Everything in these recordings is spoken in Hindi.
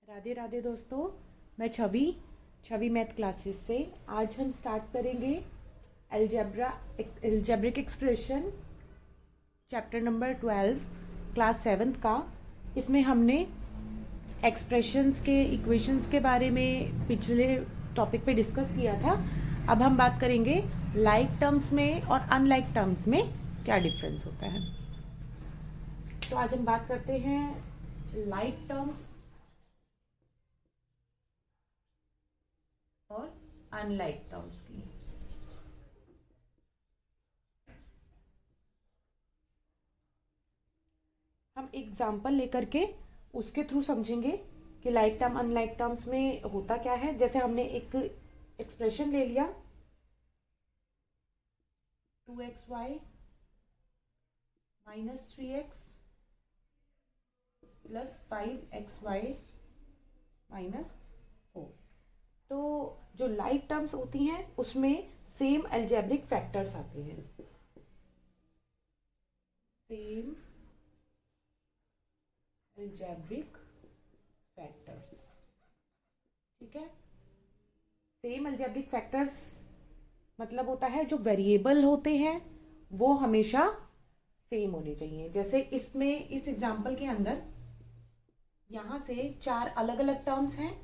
राधे राधे दोस्तों, मैं छवि छवि मैथ क्लासेस से। आज हम स्टार्ट करेंगे algebraic expression chapter number 12 class 7th का। इसमें हमने एक्सप्रेशंस के इक्वेशंस के बारे में पिछले टॉपिक पे डिस्कस किया था। अब हम बात करेंगे लाइक टर्म्स में और अनलाइक टर्म्स में क्या डिफरेंस होता है। तो आज हम बात करते हैं लाइक टर्म्स और अनलाइक टर्म्स की। हम एग्जाम्पल लेकर के उसके थ्रू समझेंगे कि लाइक टर्म अनलाइक टर्म्स में होता क्या है। जैसे हमने एक एक्सप्रेशन ले लिया 2xy minus 3x plus 5xy minus 4। तो जो लाइक टर्म्स होती हैं उसमें सेम अलजेब्रिक फैक्टर्स आते हैं। सेम अलजेब्रिक फैक्टर्स, ठीक है। सेम अलजेब्रिक फैक्टर्स मतलब होता है जो वेरिएबल होते हैं वो हमेशा सेम होने चाहिए। जैसे इसमें इस एग्जांपल के अंदर यहां से 4 अलग अलग टर्म्स हैं।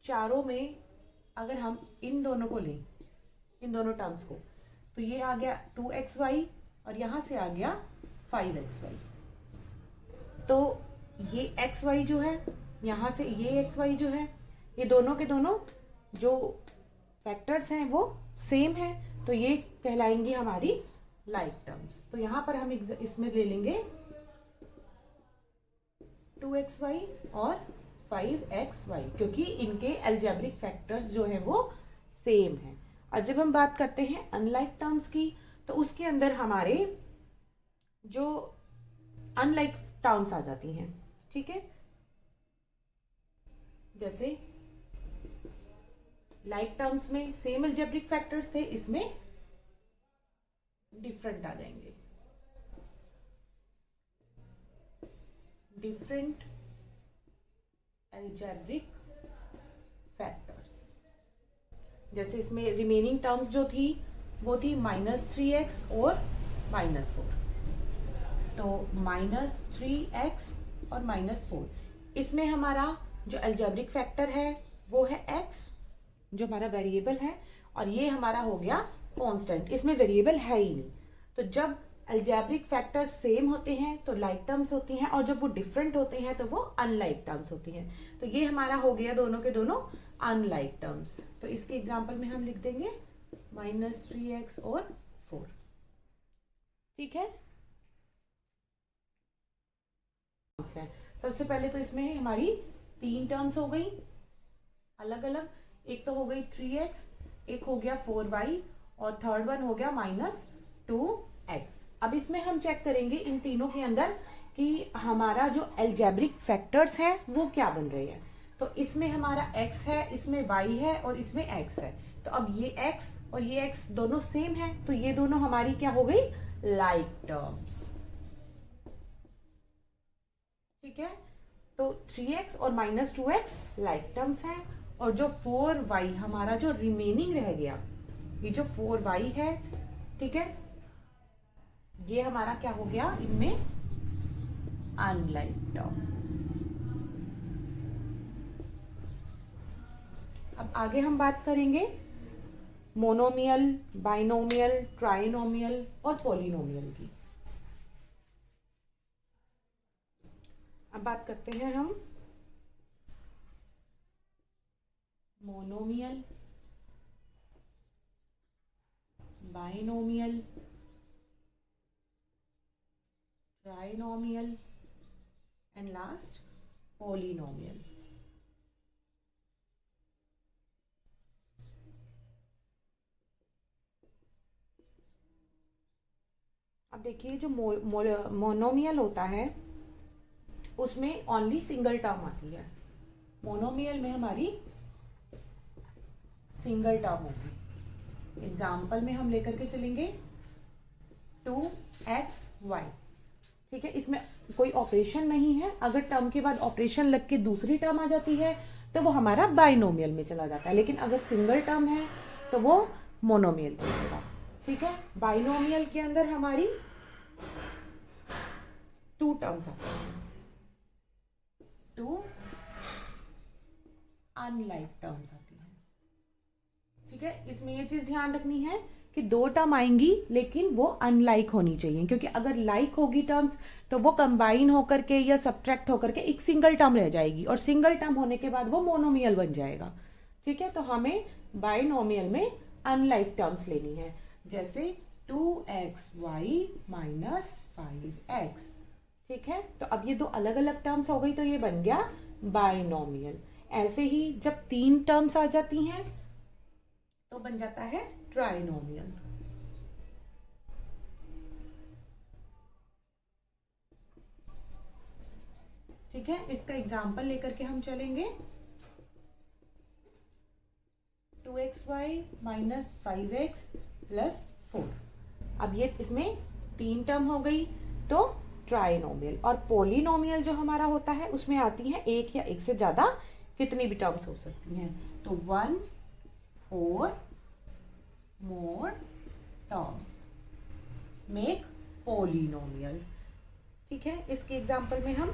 चारों में अगर हम इन दोनों को लें, इन दोनों टर्म्स को, तो ये आ गया 2xy और यहां से आ गया 5xy। तो ये xy जो है, यहां से ये xy जो है, ये दोनों के दोनों जो फैक्टर्स हैं वो सेम है, तो ये कहलाएंगी हमारी लाइक टर्म्स। तो यहां पर हम इसमें ले लेंगे 2xy और 5xy क्योंकि इनके अलजेब्रिक फैक्टर्स जो है वो सेम है। और जब हम बात करते हैं अनलाइक टर्म्स की, तो उसके अंदर हमारे जो अनलाइक टर्म्स आ जाती हैं, ठीक है। जैसे लाइक टर्म्स में सेम अलजेब्रिक फैक्टर्स थे, इसमें डिफरेंट आ जाएंगे, डिफरेंट अलजेब्रिक फैक्टर्स। जैसे इसमें रिमेनिंग टर्म्स जो थी वो थी -3x और -4। तो -3x और -4, इसमें हमारा जो अलजेब्रिक फैक्टर है वो है x, जो हमारा वेरिएबल है, और ये हमारा हो गया कांस्टेंट, इसमें वेरिएबल है ही नहीं। तो जब अलजेब्रिक फैक्टर सेम होते हैं तो लाइक टर्म्स होती हैं, और जब वो डिफरेंट होते हैं तो वो अनलाइक टर्म्स होती हैं। तो ये हमारा हो गया दोनों के दोनों अनलाइक टर्म्स। तो इसके एग्जांपल में हम लिख देंगे -3x और 4, ठीक है। सबसे पहले तो इसमें हमारी 3 टर्म्स हो गई अलग अलग। एक तो हो गई 3x, एक हो गया 4y, और थर्ड वन हो गया -2x। अब इसमें हम चेक करेंगे इन तीनों के अंदर कि हमारा जो अलजेब्रिक फैक्टर्स है वो क्या बन रहे हैं। तो इसमें हमारा x है, इसमें y है और इसमें x है। तो अब ये x और ये x दोनों सेम है, तो ये दोनों हमारी क्या हो गई, लाइक टर्म्स, ठीक है। तो 3x और -2x लाइक टर्म्स हैं, और जो 4y हमारा जो रिमेनिंग रह गया, ये जो 4y है, ठीक है, ये हमारा क्या हो गया, इनमें अनलाइक टर्म। अब आगे हम बात करेंगे मोनोमियल, बाइनोमियल, ट्राइनोमियल और पॉलिनोमियल की। अब बात करते हैं हम monomial, binomial, trinomial and last polynomial. अब देखिए जो मोनोमियल होता है उसमें ओनली सिंगल टर्म आती है। मोनोमियल में हमारी सिंगल टर्म होगी। एग्जाम्पल में हम लेकर के चलेंगे 2xy, ठीक है, इसमें कोई ऑपरेशन नहीं है। अगर टर्म के बाद ऑपरेशन लग के दूसरी टर्म आ जाती है तो वो हमारा बाइनोमियल में चला जाता है, लेकिन अगर सिंगल टर्म है तो वो मोनोमियल में होगा। ठीक है, बाइनोमियल के अंदर हमारी 2 टर्म्स आते हैं, 2 अनलाइक टर्म्स आती हैं। ठीक है, इसमें ये चीज ध्यान रखनी है कि 2 टर्म आएंगी लेकिन वो अनलाइक होनी चाहिए, क्योंकि अगर लाइक होगी टर्म्स तो वो कंबाइन होकर के या सब्ट्रैक्ट होकर के एक सिंगल टर्म रह जाएगी, और सिंगल टर्म होने के बाद वो मोनोमियल बन जाएगा। ठीक है, तो हमें बाइनोमियल में अनलाइक टर्म्स लेनी है, जैसे 2xy माइनस 5x। ठीक है, तो अब ये 2 अलग अलग टर्म्स हो गई तो ये बन गया बाइनोमियल। ऐसे ही जब 3 टर्म्स आ जाती हैं तो बन जाता है ट्राइनोमियल। ठीक है, इसका एग्जाम्पल लेकर के हम चलेंगे। 2xy minus 5x plus 4। अब ये इसमें 3 टर्म हो गई तो ट्राइनोमियल। और पॉलिनोमियल जो हमारा होता है उसमें आती है एक या एक से ज्यादा कितनी भी टर्म्स हो सकती हैं, तो 1 और more terms make polynomial। ठीक है, इसके एग्जाम्पल में हम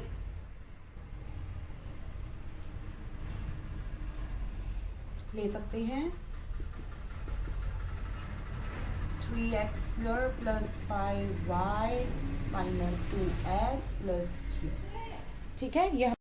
ले सकते हैं 3x plus 5y minus 2x plus 3। ठीक है, ये